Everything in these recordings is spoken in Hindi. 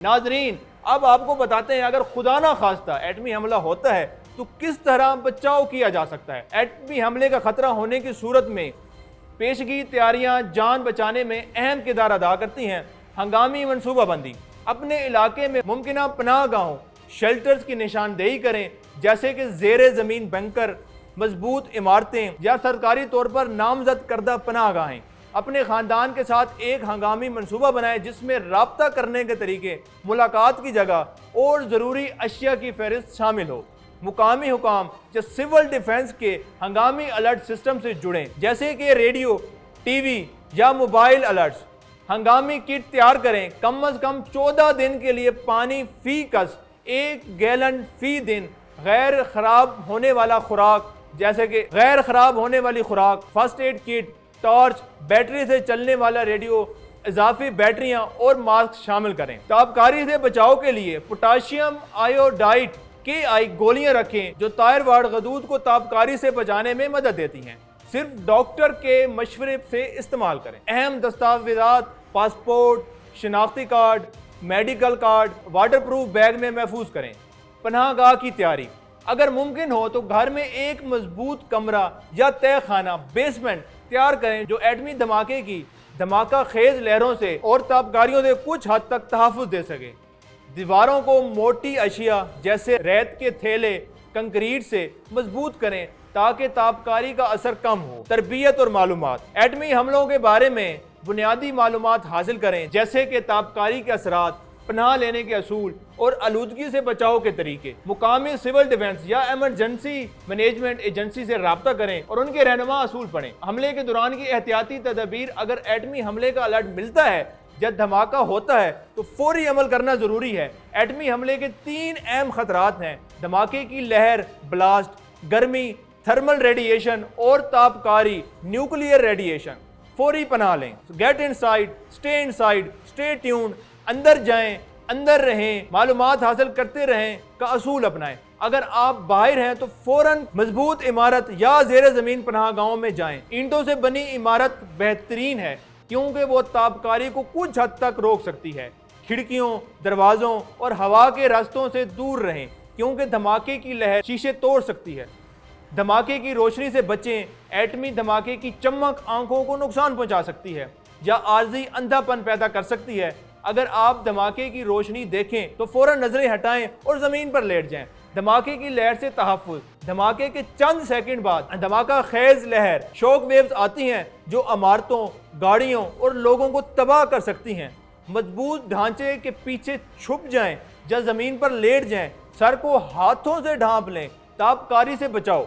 नाजरीन, अब आपको बताते हैं अगर खुदा ना खास्ता एटमी हमला होता है तो किस तरह बचाव किया जा सकता है। एटमी हमले का खतरा होने की सूरत में पेशगी तैयारियां जान बचाने में अहम किरदार अदा करती हैं। हंगामी मनसूबाबंदी, अपने इलाके में मुमकिन पनाह गाहों शेल्टर्स की निशानदेही करें, जैसे कि ज़ेरे ज़मीन बंकर, मजबूत इमारतें या सरकारी तौर पर नामजद करदा पनाह गाहें। अपने ख़ानदान के साथ एक हंगामी मनसूबा बनाएं जिसमें राब्ता करने के तरीके, मुलाकात की जगह और ज़रूरी अशिया की फहरिस्त शामिल हो। मुकामी हुकाम या सिविल डिफेंस के हंगामी अलर्ट सिस्टम से जुड़ें, जैसे कि रेडियो, टीवी या मोबाइल अलर्ट्स। हंगामी किट तैयार करें, कम अज़ कम 14 दिन के लिए पानी फी कस 1 गैलन फी दिन, गैर खराब होने वाला खुराक जैसे कि गैर खराब होने वाली खुराक, first aid kit, torch, battery से चलने वाला रेडियो, इजाफी बैटरियां और मास्क शामिल करें। तापकारी से बचाव के लिए पोटाशियम आयोडाइड KI गोलियां रखें जो थायराइड गदूद को तापकारी से बचाने में मदद देती हैं। सिर्फ डॉक्टर के मशवरे से इस्तेमाल करें। अहम दस्तावेजात, पासपोर्ट, शनाख्ती card, medical card waterproof bag में महफूज करें। पनाहगाह की तैयारी, अगर मुमकिन हो तो घर में एक मजबूत कमरा या तय खाना बेसमेंट तैयार करें जो एटमी धमाके की धमाका खेज लहरों से और तापकारियों से कुछ हद तक तहफ़्फ़ुज़ दे सके। दीवारों को मोटी अशिया जैसे रेत के थैले, कंक्रीट से मजबूत करें ताकि तापकारी का असर कम हो। तरबियत और मालूमात, एटमी हमलों के बारे में बुनियादी मालूमात हासिल करें, जैसे कि तापकारी के असरात, पनाह लेने के असूल और आलूदगी से बचाव के तरीके। मुकामी सिविल डिफेंस या एमरजेंसी मैनेजमेंट एजेंसी से रब्ता करें और उनके रहनुमा असूल पढ़ें। हमले के दौरान की एहतियाती तदबीर, अगर एटमी हमले का अलर्ट मिलता है जब धमाका होता है तो फौरी अमल करना जरूरी है। एटमी हमले के 3 अहम खतरात हैं: धमाके की लहर, ब्लास्ट, गर्मी, थर्मल रेडिएशन और तापकारी, न्यूक्लियर रेडिएशन। फौरी पनाह लें। Get inside, stay inside, stay tuned, अंदर जाएं, अंदर रहें, मालूमात हासिल करते रहें का असूल अपनाएं। अगर आप बाहर हैं तो फौरन मजबूत इमारत या ज़ेरे ज़मीन पनाह गाहों में जाएं। ईंटों से बनी इमारत बेहतरीन है क्योंकि वो तापकारी को कुछ हद तक रोक सकती है। खिड़कियों, दरवाज़ों और हवा के रास्तों से दूर रहें क्योंकि धमाके की लहर शीशे तोड़ सकती है। धमाके की रोशनी से बचें। एटमी धमाके की चमक आंखों को नुकसान पहुंचा सकती है या आर्जी अंधापन पैदा कर सकती है। अगर आप धमाके की रोशनी देखें तो फौरन नजरें हटाएं और जमीन पर लेट जाएं। धमाके की लहर से तहफ़्फ़ुज़, धमाके के चंद सेकंड बाद धमाका खेज लहर, शॉक वेव्स आती हैं जो इमारतों, गाड़ियों और लोगों को तबाह कर सकती हैं। मजबूत ढांचे के पीछे छुप जाएं या जमीन पर लेट जाएं। सर को हाथों से ढांप लें। तापकारी से बचाओ,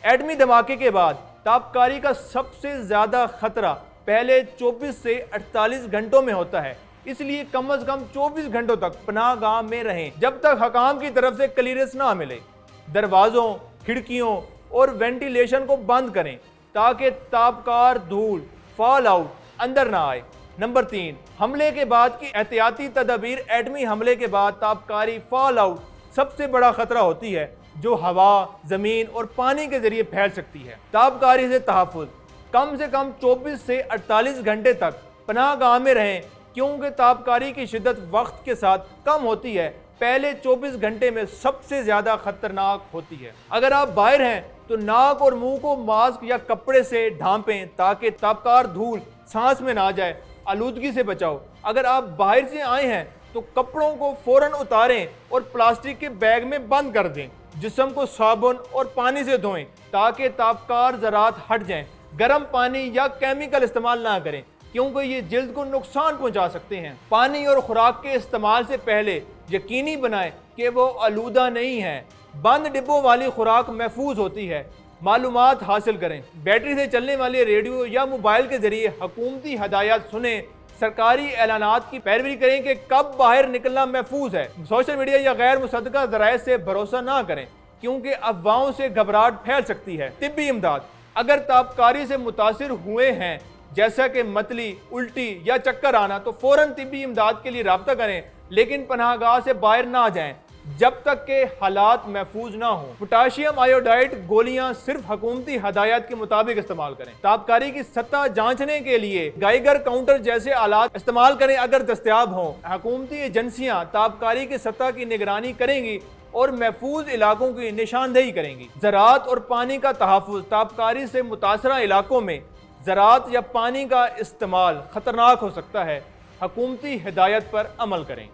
एटमी धमाके के बाद तापकारी का सबसे ज्यादा खतरा पहले 24 से 48 घंटों में होता है, इसलिए कम से कम 24 घंटों तक पनाह गाह में रहें जब तक हकाम की तरफ से क्लियरेंस ना मिले। दरवाजों, खिड़कियों और वेंटिलेशन को बंद करें ताकि तापकार धूल, फॉल आउट अंदर ना आए। नंबर 3, हमले के बाद की एहतियाती तदबीर। एटमी हमले के बाद तापकारी, फॉल आउट सबसे बड़ा खतरा होती है जो हवा, जमीन और पानी के जरिए फैल सकती है। तापकारी से तहफ़्फ़ुज़, कम से कम 24 से 48 घंटे तक पनाह गाह में रहें क्योंकि तापकारी की शिद्दत वक्त के साथ कम होती है, पहले 24 घंटे में सबसे ज्यादा खतरनाक होती है। अगर आप बाहर हैं तो नाक और मुंह को मास्क या कपड़े से ढांपें ताकि तापकार धूल सांस में ना जाए। आलूदगी से बचाओ, अगर आप बाहर से आए हैं तो कपड़ों को फौरन उतारें और प्लास्टिक के बैग में बंद कर दें। जिस्म को साबुन और पानी से धोएं ताकि तापकार ज़रात हट जाएं। गर्म पानी या केमिकल इस्तेमाल ना करें क्योंकि ये जल्द को नुकसान पहुंचा सकते हैं। पानी और खुराक के इस्तेमाल से पहले यकीनी बनाएं कि वो आलूदा नहीं है। बंद डिब्बों वाली खुराक महफूज होती है। मालूमात हासिल करें। बैटरी से चलने वाले रेडियो या मोबाइल के जरिए हुकूमती हदायत सुने। सरकारी ऐलानात की पैरवी करें कि कब बाहर निकलना महफूज है। सोशल मीडिया या गैर मुसद्दका ज़राए से भरोसा ना करें क्योंकि अफवाहों से घबराहट फैल सकती है। तिब्बी इमदाद, अगर तापकारी से मुतासिर हुए हैं जैसा कि मतली, उल्टी या चक्कर आना तो फौरन तिब्बी इमदाद के लिए रब्ता करें, लेकिन पनाहगाह से बाहर ना जाएं। जब तक के हालात महफूज ना हो। पोटाशियम आयोडाइड गोलियां सिर्फ हुकूमती हदायत के मुताबिक इस्तेमाल करें। ताबकारी की सतह जांचने के लिए गाइगर काउंटर जैसे आलात इस्तेमाल करें अगर दस्तयाब हों। हुकूमती एजेंसियां ताबकारी की सतह की निगरानी करेंगी और महफूज इलाकों की निशानदेही करेंगी। ज़राअत और पानी का तहफ़्फ़ुज़। ताबकारी से मुतासरा इलाकों में ज़राअत या पानी का इस्तेमाल खतरनाक हो सकता है। हुकूमती हिदायत पर अमल करें।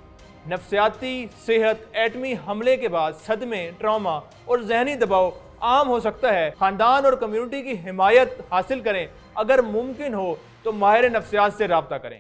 नफ्सियाती सेहत। एटमी हमले के बाद सदमे, ट्रॉमा और जहनी दबाव आम हो सकता है। ख़ानदान और कम्युनिटी की हिमायत हासिल करें। अगर मुमकिन हो तो माहिर नफ्सियात से रब्ता करें।